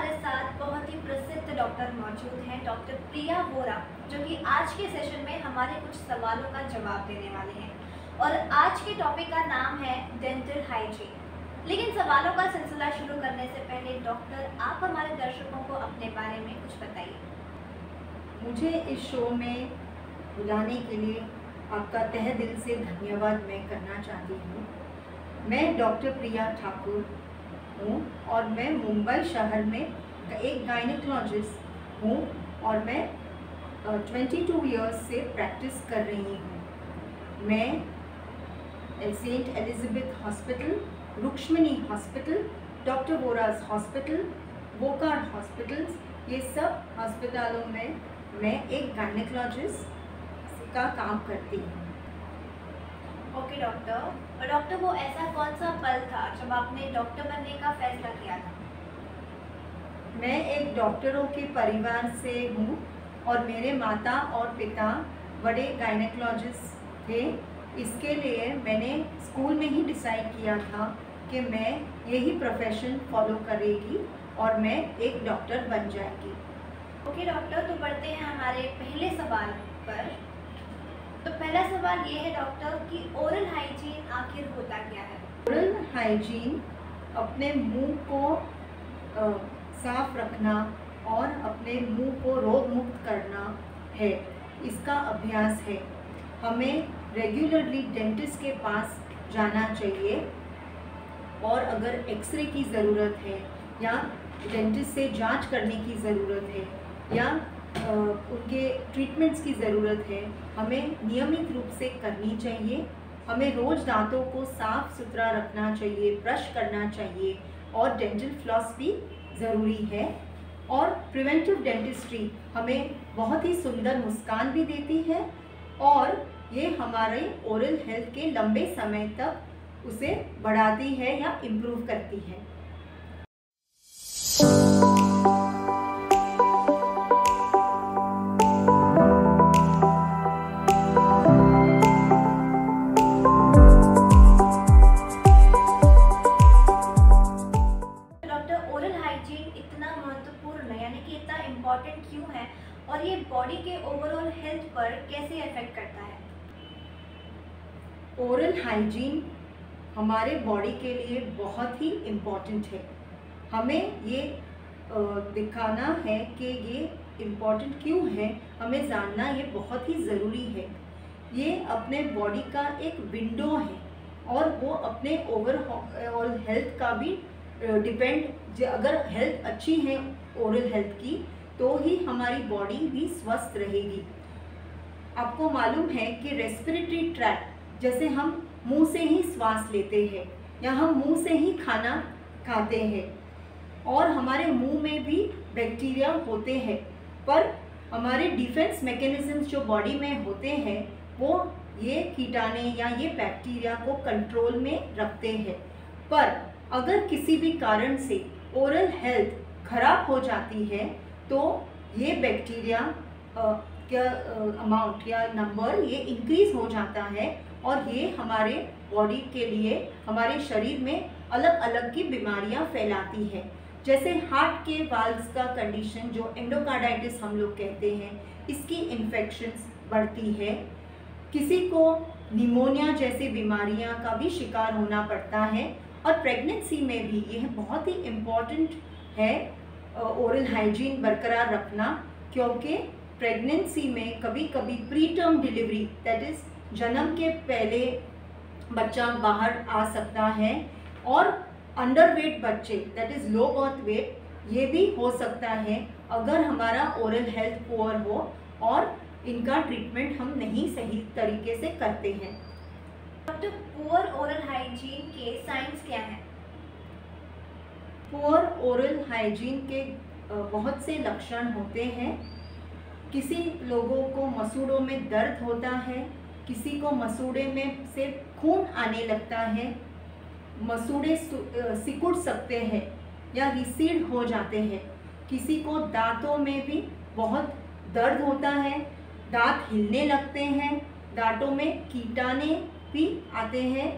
हमारे साथ बहुत ही प्रसिद्ध डॉक्टर मौजूद हैं, डॉक्टर प्रिया वोरा, जो कि आज के सेशन में हमारे कुछ सवालों का जवाब देने वाले हैं। और आज के टॉपिक का नाम है डेंटल हाइजीन। लेकिन सवालों का सिलसिला शुरू करने से पहले डॉक्टर, आप हमारे दर्शकों को अपने बारे में कुछ बताइए। मुझे इस शो में बुलाने के लिए आपका तहे दिल से धन्यवाद मैं करना चाहती हूँ। मैं डॉक्टर प्रिया ठाकुर हूँ और मैं मुंबई शहर में एक गायनेकोलॉजिस्ट हूँ और मैं 22 इयर्स से प्रैक्टिस कर रही हूँ। मैं saint Elizabeth hospital, Rukmini hospital, doctor Vora's hospital, Wockhardt hospitals, ये सब हॉस्पिटलों में मैं एक गायनेकोलॉजिस्ट का काम करती हूँ। ओके डॉक्टर, और डॉक्टर वो ऐसा कौन सा पल था जब आपने डॉक्टर बनने का फैसला किया था? मैं एक डॉक्टरों के परिवार से हूँ और मेरे माता और पिता बड़े गायनेकोलॉजिस्ट थे। इसके लिए मैंने स्कूल में ही डिसाइड किया था कि मैं यही प्रोफेशन फॉलो करेगी और मैं एक डॉक्टर बन जाएगी। ओके डॉक्टर, तो बढ़ते हैं हमारे पहले सवाल पर। तो पहला सवाल ये है डॉक्टर कि ओरल हाइजीन आखिर होता क्या है? ओरल हाइजीन अपने मुंह को साफ रखना और अपने मुंह को रोग मुक्त करना है, इसका अभ्यास है। हमें रेगुलरली डेंटिस्ट के पास जाना चाहिए और अगर एक्सरे की ज़रूरत है या डेंटिस्ट से जांच करने की ज़रूरत है या उनके ट्रीटमेंट्स की ज़रूरत है, हमें नियमित रूप से करनी चाहिए। हमें रोज़ दांतों को साफ़ सुथरा रखना चाहिए, ब्रश करना चाहिए और डेंटल फ्लॉस भी ज़रूरी है। और प्रिवेंटिव डेंटिस्ट्री हमें बहुत ही सुंदर मुस्कान भी देती है और ये हमारे ओरल हेल्थ के लंबे समय तक उसे बढ़ाती है या इम्प्रूव करती है। इम्पॉर्टेंट क्यों है और ये बॉडी के ओवरऑल हेल्थ पर कैसे इफेक्ट करता है? ओरल हाइजीन हमारे बॉडी के लिए बहुत ही इम्पॉर्टेंट है। हमें ये दिखाना है कि ये इम्पॉर्टेंट क्यों है, हमें जानना ये बहुत ही ज़रूरी है। ये अपने बॉडी का एक विंडो है और वो अपने ओवरऑल हेल्थ का भी डिपेंड, अगर हेल्थ अच्छी है ओरल हेल्थ की तो ही हमारी बॉडी भी स्वस्थ रहेगी। आपको मालूम है कि रेस्पिरेटरी ट्रैक्ट, जैसे हम मुंह से ही श्वास लेते हैं या हम मुंह से ही खाना खाते हैं और हमारे मुंह में भी बैक्टीरिया होते हैं, पर हमारे डिफेंस मैकेनिज्म्स जो बॉडी में होते हैं वो ये कीटाणु या ये बैक्टीरिया को कंट्रोल में रखते हैं। पर अगर किसी भी कारण से ओरल हेल्थ खराब हो जाती है तो ये बैक्टीरिया क्या अमाउंट या नंबर ये इंक्रीज हो जाता है और ये हमारे बॉडी के लिए, हमारे शरीर में अलग अलग की बीमारियां फैलाती है। जैसे हार्ट के वाल्व्स का कंडीशन जो एंडोकार्डाइटिस हम लोग कहते हैं, इसकी इन्फेक्शंस बढ़ती है। किसी को निमोनिया जैसी बीमारियां का भी शिकार होना पड़ता है और प्रेगनेंसी में भी यह बहुत ही इम्पॉर्टेंट है ओरल हाइजीन बरकरार रखना, क्योंकि प्रेगनेंसी में कभी कभी pre term delivery, that is जन्म के पहले बच्चा बाहर आ सकता है और अंडरवेट बच्चे, that is low birth weight, ये भी हो सकता है अगर हमारा ओरल हेल्थ पुअर हो और इनका ट्रीटमेंट हम नहीं सही तरीके से करते हैं। डॉक्टर, पुअर ओरल हाइजीन के साइंस क्या हैं? पुअर ओरल हाइजीन के बहुत से लक्षण होते हैं। किसी लोगों को मसूड़ों में दर्द होता है, किसी को मसूड़े में से खून आने लगता है, मसूड़े सिकुड़ सकते हैं या रिसीड हो जाते हैं, किसी को दांतों में भी बहुत दर्द होता है, दांत हिलने लगते हैं, दांतों में कीटाणु भी आते हैं,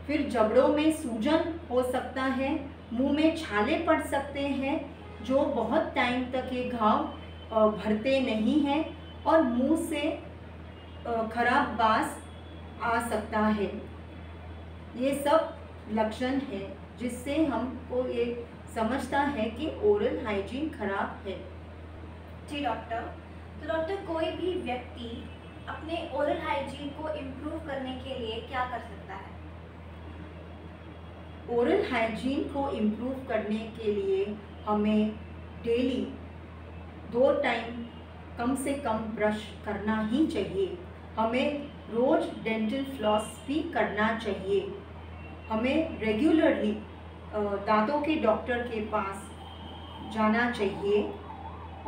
फिर जबड़ों में सूजन हो सकता है, मुंह में छाले पड़ सकते हैं, जो बहुत टाइम तक ये घाव भरते नहीं हैं और मुंह से खराब बास आ सकता है। ये सब लक्षण है जिससे हमको ये समझता है कि ओरल हाइजीन खराब है। जी डॉक्टर, तो डॉक्टर कोई भी व्यक्ति अपने ओरल हाइजीन को इम्प्रूव करने के लिए क्या कर सकता है? ओरल हाइजीन को इम्प्रूव करने के लिए हमें डेली 2 टाइम कम से कम ब्रश करना ही चाहिए। हमें रोज़ डेंटल फ्लॉस भी करना चाहिए। हमें रेगुलरली दांतों के डॉक्टर के पास जाना चाहिए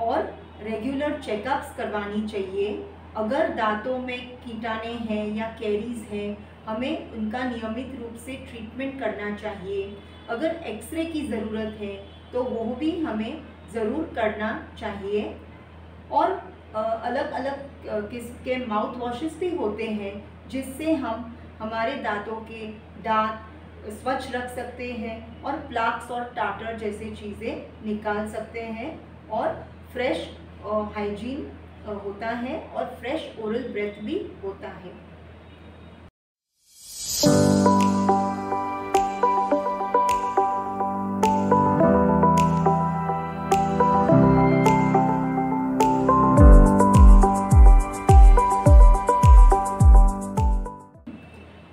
और रेगुलर चेकअप्स करवानी चाहिए। अगर दांतों में कीटाणु हैं या कैरीज हैं, हमें उनका नियमित रूप से ट्रीटमेंट करना चाहिए। अगर एक्सरे की ज़रूरत है तो वो भी हमें ज़रूर करना चाहिए। और अलग अलग किस्म के माउथ वॉशेस भी होते हैं जिससे हम हमारे दांतों के दांत स्वच्छ रख सकते हैं और प्लाक्स और टाटर जैसी चीज़ें निकाल सकते हैं और फ्रेश हाइजीन होता है और फ्रेश ओरल ब्रेथ भी होता है।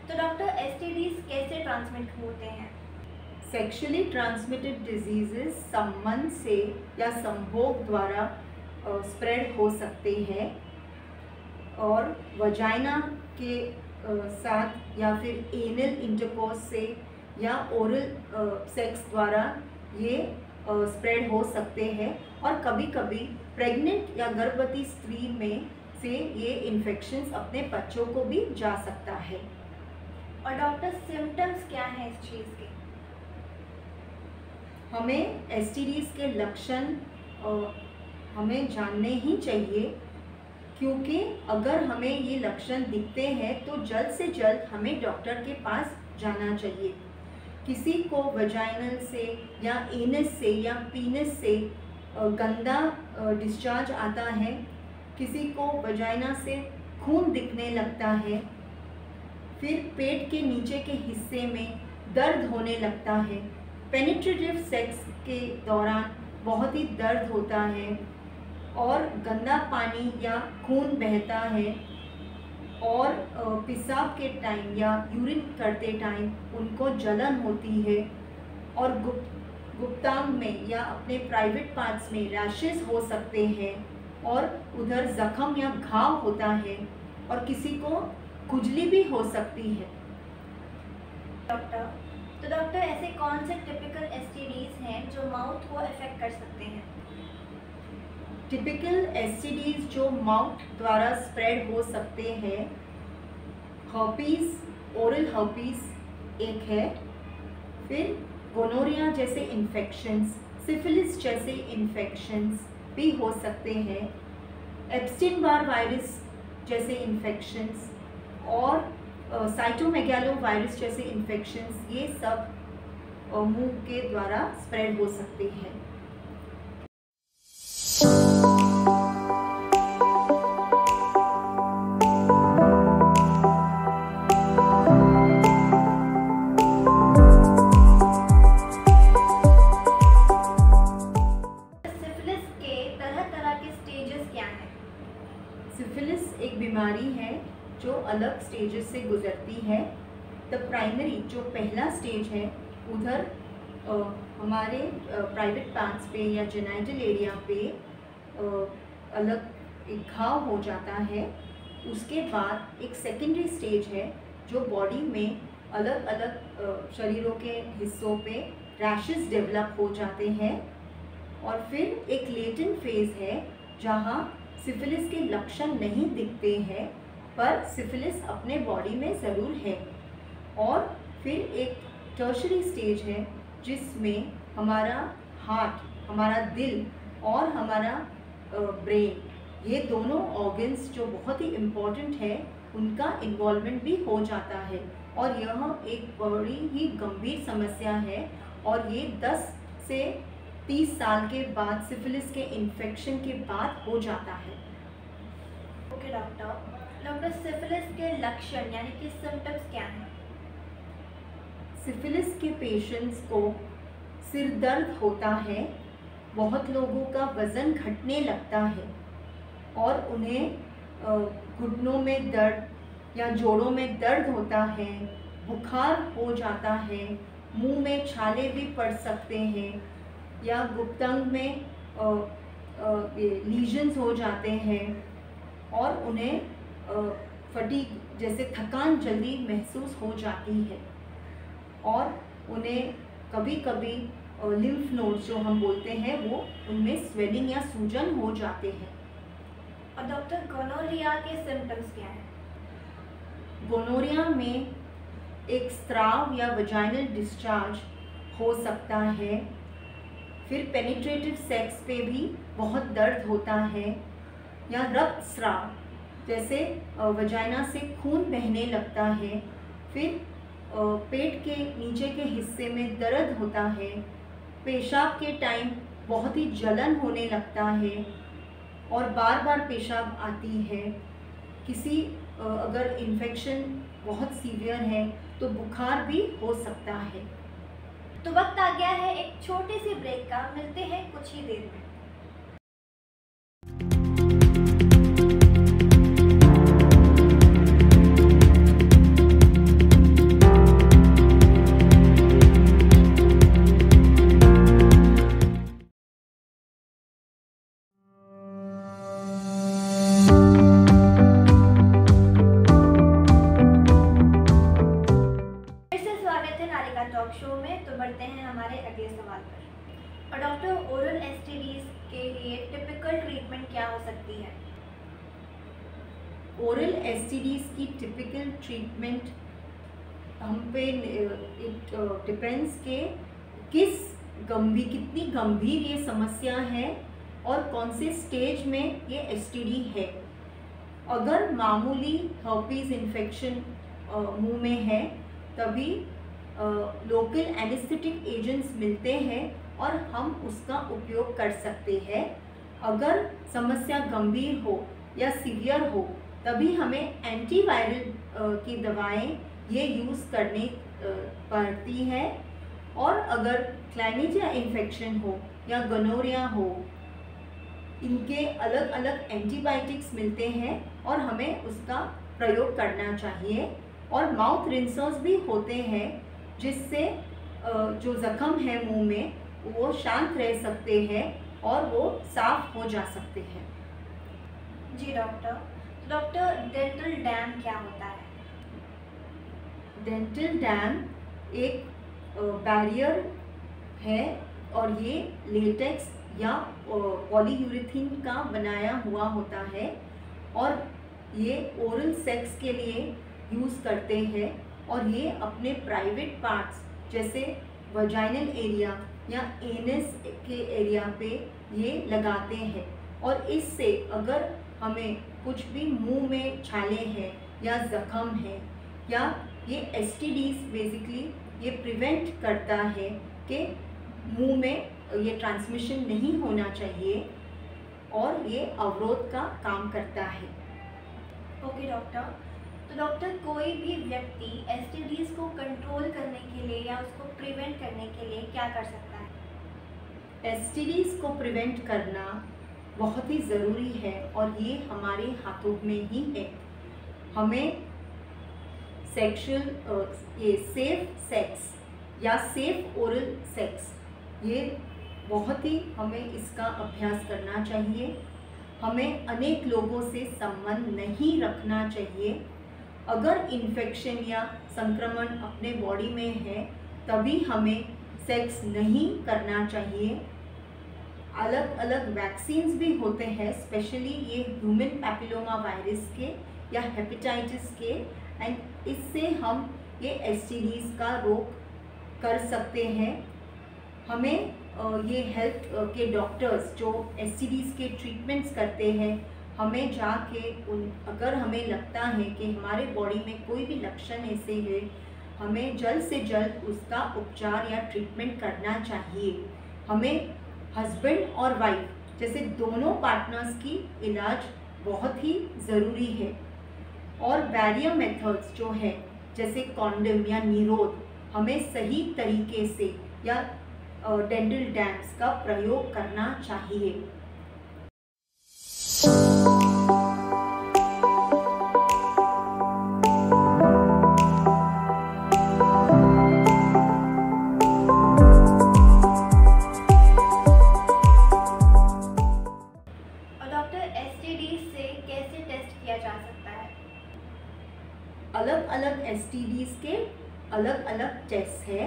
तो डॉक्टर एसटीडीज कैसे ट्रांसमिट होते हैं? सेक्सुअली ट्रांसमिटेड डिजीजेस संबंध से या संभोग द्वारा स्प्रेड हो सकते हैं और वजाइना के साथ या फिर एनल इंटरकोर्स से या ओरल सेक्स द्वारा ये स्प्रेड हो सकते हैं और कभी कभी प्रेग्नेंट या गर्भवती स्त्री में से ये इन्फेक्शंस अपने बच्चों को भी जा सकता है। और डॉक्टर सिम्टम्स क्या हैं इस चीज़ के? हमें एसटीडीज के लक्षण हमें जानने ही चाहिए, क्योंकि अगर हमें ये लक्षण दिखते हैं तो जल्द से जल्द हमें डॉक्टर के पास जाना चाहिए। किसी को वजाइनल से या एनस से या पीनस से गंदा डिस्चार्ज आता है, किसी को वजाइना से खून दिखने लगता है, फिर पेट के नीचे के हिस्से में दर्द होने लगता है, पेनिट्रेटिव सेक्स के दौरान बहुत ही दर्द होता है और गंदा पानी या खून बहता है और पेशाब के टाइम या यूरिन करते टाइम उनको जलन होती है और गुप्तांग में या अपने प्राइवेट पार्ट्स में रैशेस हो सकते हैं और उधर जख्म या घाव होता है और किसी को खुजली भी हो सकती है। डॉक्टर ऐसे कौन से टिपिकल एसटीडीज हैं जो माउथ को अफेक्ट कर सकते हैं? टिपिकल एसटीडीज जो माउथ द्वारा स्प्रेड हो सकते हैं, हर्पीज, ओरल हर्पीज एक है, फिर गोनोरिया जैसे इन्फेक्शंस, सिफिलिस जैसे इन्फेक्शंस भी हो सकते हैं, एप्स्टीन बार वायरस जैसे इन्फेक्शंस और साइटोमेगालो वायरस जैसे इन्फेक्शंस, ये सब मुंह के द्वारा स्प्रेड हो सकते हैं। सिफिलिस के तरह के स्टेजेस क्या हैं? सिफिलिस एक बीमारी है जो अलग स्टेजेस से गुजरती है। द प्राइमरी जो पहला स्टेज है, उधर हमारे प्राइवेट पार्ट्स पे या जेनाइटल एरिया पे अलग एक घाव हो जाता है। उसके बाद एक सेकेंडरी स्टेज है जो बॉडी में अलग अलग शरीरों के हिस्सों पे रैशेस डेवलप हो जाते हैं और फिर एक लेटेंट फेज है जहाँ सिफिलिस के लक्षण नहीं दिखते हैं पर सिफिलिस अपने बॉडी में ज़रूर है। और फिर एक टर्शरी स्टेज है जिसमें हमारा हार्ट, हमारा दिल और हमारा ब्रेन, ये दोनों ऑर्गन्स जो बहुत ही इम्पॉर्टेंट है, उनका इन्वॉल्वमेंट भी हो जाता है और यह एक बड़ी ही गंभीर समस्या है और ये 10 से 30 साल के बाद सिफिलिस के इन्फेक्शन के बाद हो जाता है। ओके डॉक्टर, सिफिलिस के लक्षण यानी कि सिम्टम्स क्या हैं? सिफिलिस के पेशेंट्स को सिर दर्द होता है, बहुत लोगों का वज़न घटने लगता है और उन्हें घुटनों में दर्द या जोड़ों में दर्द होता है, बुखार हो जाता है, मुंह में छाले भी पड़ सकते हैं या गुप्तांग में लीजन्स हो जाते हैं और उन्हें फटीग जैसे थकान जल्दी महसूस हो जाती है और उन्हें कभी कभी लिम्फ नोड्स जो हम बोलते हैं वो उनमें स्वेलिंग या सूजन हो जाते हैं। और डॉक्टर गोनोरिया के सिम्टम्स क्या हैं? गोनोरिया में एक स्राव या वजाइनल डिस्चार्ज हो सकता है, फिर पेनिट्रेटिव सेक्स पे भी बहुत दर्द होता है या रक्त स्राव जैसे वजाइना से खून बहने लगता है, फिर पेट के नीचे के हिस्से में दर्द होता है, पेशाब के टाइम बहुत ही जलन होने लगता है और बार बार पेशाब आती है। किसी अगर इन्फेक्शन बहुत सीवियर है तो बुखार भी हो सकता है। तो वक्त आ गया है एक छोटे से ब्रेक का, मिलते हैं कुछ ही देर में। टॉक शो में तो बढ़ते हैं हमारे अगले सवाल पर। और डॉक्टर, ओरल एसटीडीज के लिए टिपिकल ट्रीटमेंट क्या हो सकती है? ओरल एसटीडीज की टिपिकल ट्रीटमेंट हम पे इट डिपेंड्स के कितनी गंभीर ये समस्या है और कौन से स्टेज में ये एसटीडी है। अगर मामूली हर्पीज इन्फेक्शन मुंह में है तभी लोकल एनेस्थेटिक एजेंट्स मिलते हैं और हम उसका उपयोग कर सकते हैं। अगर समस्या गंभीर हो या सीवियर हो तभी हमें एंटीवायरल की दवाएं ये यूज़ करनी पड़ती है। और अगर क्लैमिडिया इन्फेक्शन हो या गोनोरिया हो, इनके अलग अलग एंटीबायोटिक्स मिलते हैं और हमें उसका प्रयोग करना चाहिए। और माउथ रिंसर्स भी होते हैं जिससे जो ज़ख्म है मुंह में वो शांत रह सकते हैं और वो साफ हो जा सकते हैं। जी डॉक्टर, डेंटल डैम क्या होता है? डेंटल डैम एक बैरियर है और ये लेटेक्स या पॉलीयूरेथीन का बनाया हुआ होता है और ये ओरल सेक्स के लिए यूज़ करते हैं और ये अपने प्राइवेट पार्ट्स जैसे वजाइनल एरिया या एनस के एरिया पे ये लगाते हैं। और इससे अगर हमें कुछ भी मुंह में छाले हैं या ज़ख्म है या ये एसटीडीज बेसिकली ये प्रिवेंट करता है कि मुंह में ये ट्रांसमिशन नहीं होना चाहिए और ये अवरोध का काम करता है। ओके डॉक्टर, तो डॉक्टर, कोई भी व्यक्ति एसटीडीज को कंट्रोल करने के लिए या उसको प्रिवेंट करने के लिए क्या कर सकता है? एसटीडीज को प्रिवेंट करना बहुत ही ज़रूरी है और ये हमारे हाथों में ही है। हमें ये सेफ सेक्स या सेफ ओरल सेक्स ये बहुत ही हमें इसका अभ्यास करना चाहिए। हमें अनेक लोगों से संबंध नहीं रखना चाहिए। अगर इन्फेक्शन या संक्रमण अपने बॉडी में है तभी हमें सेक्स नहीं करना चाहिए। अलग अलग वैक्सीन्स भी होते हैं, स्पेशली ये ह्यूमन पैपिलोमा वायरस के या हेपेटाइटिस के, एंड इससे हम ये एसटीडीज का रोक कर सकते हैं। हमें ये हेल्थ के डॉक्टर्स जो एसटीडीज के ट्रीटमेंट्स करते हैं, हमें जाके अगर हमें लगता है कि हमारे बॉडी में कोई भी लक्षण ऐसे है, हमें जल्द से जल्द उसका उपचार या ट्रीटमेंट करना चाहिए। हमें हस्बैंड और वाइफ जैसे दोनों पार्टनर्स की इलाज बहुत ही ज़रूरी है। और बैरियर मेथड्स जो है जैसे कॉन्डम या निरोध हमें सही तरीके से या डेंटल डैम्स का प्रयोग करना चाहिए। अलग अलग STDs के अलग अलग टेस्ट है।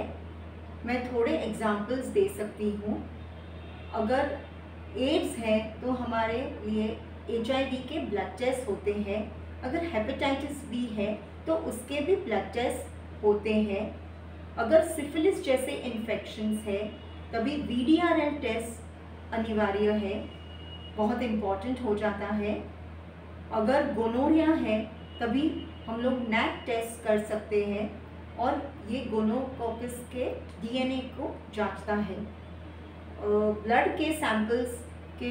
मैं थोड़े एग्जाम्पल्स दे सकती हूँ। अगर एड्स है तो हमारे लिए HIV के ब्लड टेस्ट होते हैं। अगर हेपेटाइटिस B है तो उसके भी ब्लड टेस्ट होते हैं। अगर सिफिलिस जैसे इन्फेक्शंस है तभी VDRL टेस्ट अनिवार्य है, बहुत इम्पॉर्टेंट हो जाता है। अगर गोनोरिया है तभी हम लोग NAT टेस्ट कर सकते हैं और ये गोनोकॉकस के DNA को जांचता है। ब्लड के सैंपल्स के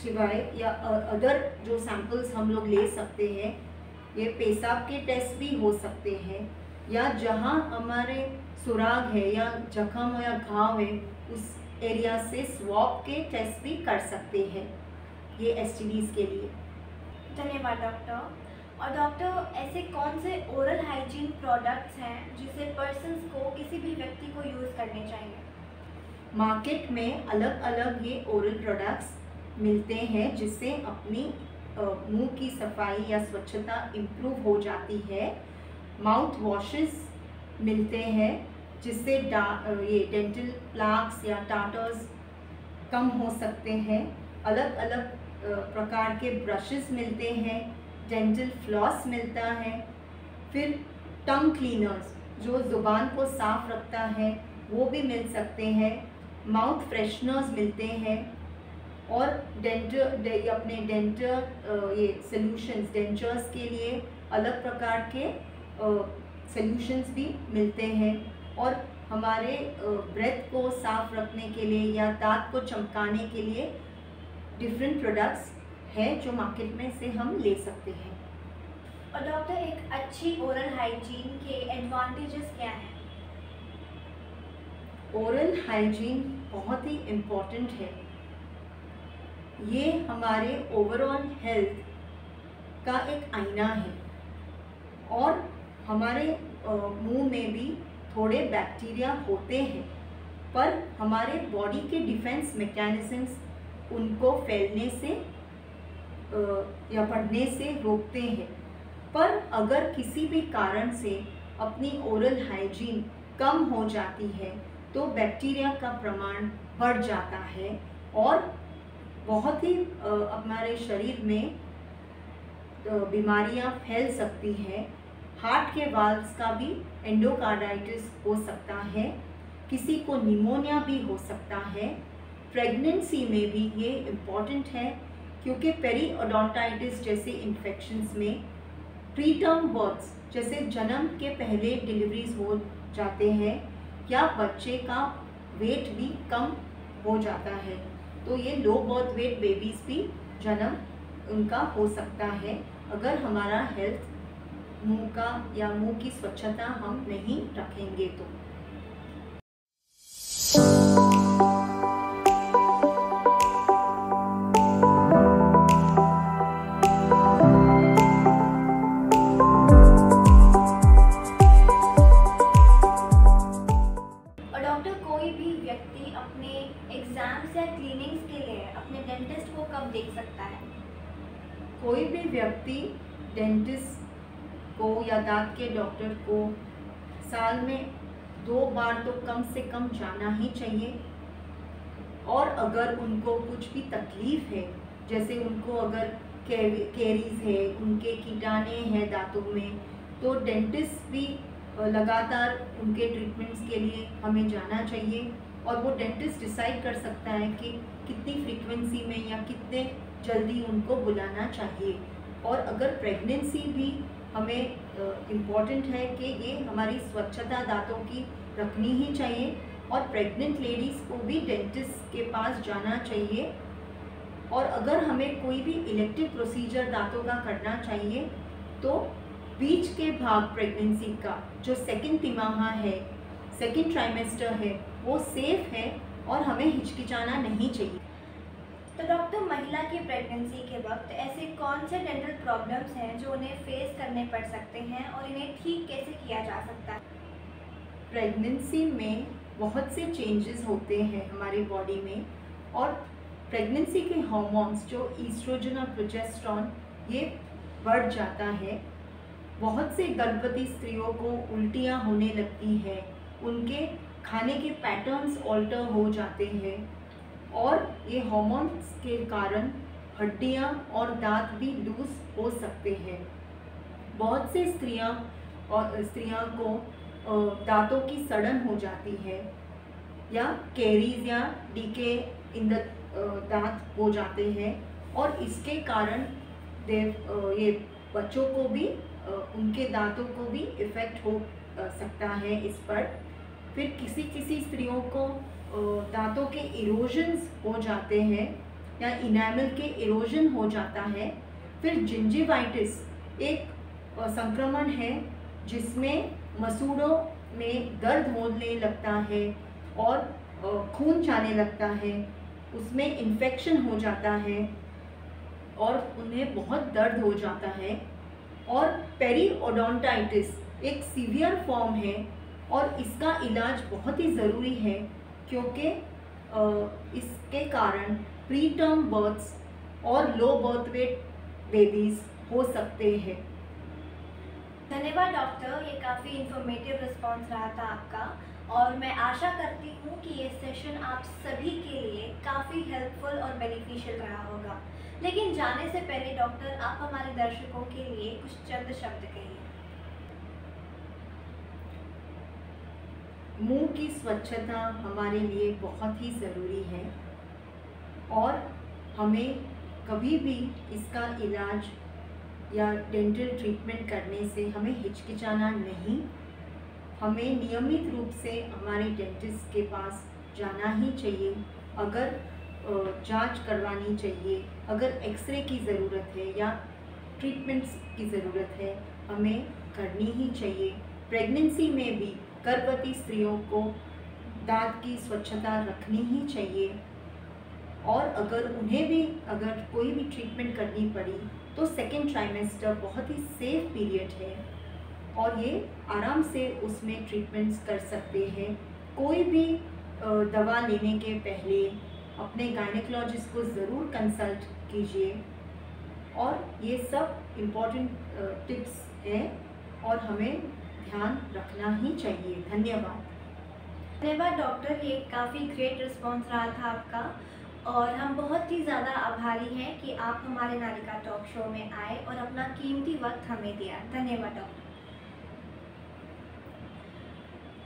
सिवाय या अदर जो सैंपल्स हम लोग ले सकते हैं, ये पेशाब के टेस्ट भी हो सकते हैं, या जहाँ हमारे सुराग है या जख्म या घाव है उस एरिया से स्वैब के टेस्ट भी कर सकते हैं ये STDs के लिए। धन्यवाद डॉक्टर। और डॉक्टर, ऐसे कौन से ओरल हाइजीन प्रोडक्ट्स हैं जिसे पर्सन्स को, किसी भी व्यक्ति को यूज़ करने चाहिए? मार्केट में अलग अलग ये ओरल प्रोडक्ट्स मिलते हैं जिससे अपनी मुंह की सफाई या स्वच्छता इम्प्रूव हो जाती है। माउथ वॉशेस मिलते हैं जिससे ये डेंटल प्लाक्स या टार्टर्स कम हो सकते हैं। अलग अलग प्रकार के ब्रशेस मिलते हैं, डेंटल फ्लॉस मिलता है। फिर टंग क्लीनर्स जो ज़ुबान को साफ रखता है वो भी मिल सकते हैं। माउथ फ्रेशनर्स मिलते हैं और अपने डेंटल ये सॉल्यूशंस, डेंचर्स के लिए अलग प्रकार के सॉल्यूशंस भी मिलते हैं। और हमारे ब्रेथ को साफ रखने के लिए या दांत को चमकाने के लिए डिफरेंट प्रोडक्ट्स है जो मार्केट में से हम ले सकते हैं। और डॉक्टर, एक अच्छी ओरल हाइजीन के एडवांटेजेस क्या हैं? ओरल हाइजीन बहुत ही इम्पोर्टेंट है। ये हमारे ओवरऑल हेल्थ का एक आईना है और हमारे मुंह में भी थोड़े बैक्टीरिया होते हैं, पर हमारे बॉडी के डिफेंस मैकेनिज्म्स उनको फैलने से या बढ़ने से रोकते हैं। पर अगर किसी भी कारण से अपनी ओरल हाइजीन कम हो जाती है तो बैक्टीरिया का प्रमाण बढ़ जाता है और बहुत ही हमारे शरीर में बीमारियां फैल सकती हैं। हार्ट के वाल्व्स का भी एंडोकार्डाइटिस हो सकता है, किसी को निमोनिया भी हो सकता है। प्रेगनेंसी में भी ये इम्पॉर्टेंट है क्योंकि पेरीओडोंटाइटिस जैसे इन्फेक्शंस में प्रीटर्म बर्थ्स जैसे जन्म के पहले डिलीवरीज हो जाते हैं या बच्चे का वेट भी कम हो जाता है, तो ये लो बर्थ वेट बेबीज़ भी जन्म उनका हो सकता है अगर हमारा हेल्थ मुंह का या मुंह की स्वच्छता हम नहीं रखेंगे तो। एग्जाम्स या क्लीनिंग्स के लिए अपने डेंटिस्ट को कब देख सकता है? कोई भी व्यक्ति डेंटिस्ट को या दांत के डॉक्टर को साल में 2 बार तो कम से कम जाना ही चाहिए। और अगर उनको कुछ भी तकलीफ है, जैसे उनको अगर कैरीज है, उनके कीटाणु हैं दांतों में, तो डेंटिस्ट भी लगातार उनके ट्रीटमेंट्स के लिए हमें जाना चाहिए और वो डेंटिस्ट डिसाइड कर सकता है कि कितनी फ्रीक्वेंसी में या कितने जल्दी उनको बुलाना चाहिए। और अगर प्रेगनेंसी भी हमें इम्पॉर्टेंट है कि ये हमारी स्वच्छता दांतों की रखनी ही चाहिए और प्रेग्नेंट लेडीज़ को भी डेंटिस्ट के पास जाना चाहिए। और अगर हमें कोई भी इलेक्टिव प्रोसीजर दांतों का करना चाहिए तो बीच के भाग प्रेगनेंसी का जो सेकंड तिमाहा है, सेकंड ट्राइमेस्टर है, वो सेफ है और हमें हिचकिचाना नहीं चाहिए। तो डॉक्टर, महिला की प्रेगनेंसी के वक्त ऐसे कौन से डेंटल प्रॉब्लम्स हैं जो उन्हें फेस करने पड़ सकते हैं और इन्हें ठीक कैसे किया जा सकता है? प्रेगनेंसी में बहुत से चेंजेस होते हैं हमारी बॉडी में, और प्रेगनेंसी के हार्मोन्स जो ईस्ट्रोजन और प्रोजेस्टेरॉन ये बढ़ जाता है। बहुत से गर्भवती स्त्रियों को उल्टियाँ होने लगती हैं, उनके खाने के पैटर्न्स ऑल्टर हो जाते हैं और ये हार्मोन्स के कारण हड्डियाँ और दांत भी लूज हो सकते हैं। बहुत से स्त्रियाँ को दांतों की सड़न हो जाती है या कैरीज या डीके इन द दांत हो जाते हैं, और इसके कारण ये बच्चों को भी उनके दांतों को भी इफ़ेक्ट हो सकता है इस पर। फिर किसी स्त्रियों को दांतों के इरोजन्स हो जाते हैं या इनेमल के इरोजन हो जाता है। फिर जिंजिवाइटिस एक संक्रमण है जिसमें मसूड़ों में दर्द होने लगता है और खून जाने लगता है, उसमें इन्फेक्शन हो जाता है और उन्हें बहुत दर्द हो जाता है। और पेरीओडोंटाइटिस एक सीवियर फॉर्म है और इसका इलाज बहुत ही ज़रूरी है क्योंकि इसके कारण प्री टर्म बर्थ्स और लो बर्थ वेट बेबीज़ हो सकते हैं। धन्यवाद डॉक्टर, ये काफ़ी इन्फॉर्मेटिव रिस्पॉन्स रहा था आपका, और मैं आशा करती हूँ कि ये सेशन आप सभी के लिए काफ़ी हेल्पफुल और बेनिफिशियल रहा होगा। लेकिन जाने से पहले डॉक्टर, आप हमारे दर्शकों के लिए कुछ चंद शब्द कहिए। मुंह की स्वच्छता हमारे लिए बहुत ही ज़रूरी है और हमें कभी भी इसका इलाज या डेंटल ट्रीटमेंट करने से हमें हिचकिचाना नहीं। हमें नियमित रूप से हमारे डेंटिस्ट के पास जाना ही चाहिए। अगर जांच करवानी चाहिए, अगर एक्सरे की ज़रूरत है या ट्रीटमेंट्स की ज़रूरत है, हमें करनी ही चाहिए। प्रेगनेंसी में भी गर्भवती स्त्रियों को दांत की स्वच्छता रखनी ही चाहिए, और अगर कोई भी ट्रीटमेंट करनी पड़ी तो सेकेंड ट्राइमेस्टर बहुत ही सेफ पीरियड है और ये आराम से उसमें ट्रीटमेंट्स कर सकते हैं। कोई भी दवा लेने के पहले अपने गायनेकोलॉजिस्ट को ज़रूर कंसल्ट कीजिए, और ये सब इम्पॉर्टेंट टिप्स हैं और हमें ध्यान रखना ही चाहिए। धन्यवाद डॉक्टर, ये काफ़ी ग्रेट रिस्पॉन्स रहा था आपका, और हम बहुत ही ज़्यादा आभारी हैं कि आप हमारे नालिका टॉक शो में आए और अपना कीमती वक्त हमें दिया। धन्यवाद डॉक्टर।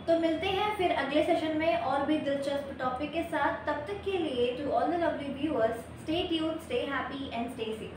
तो मिलते हैं फिर अगले सेशन में और भी दिलचस्प टॉपिक के साथ। तब तक के लिए to all the lovely viewers, stay tuned, stay happy and stay safe.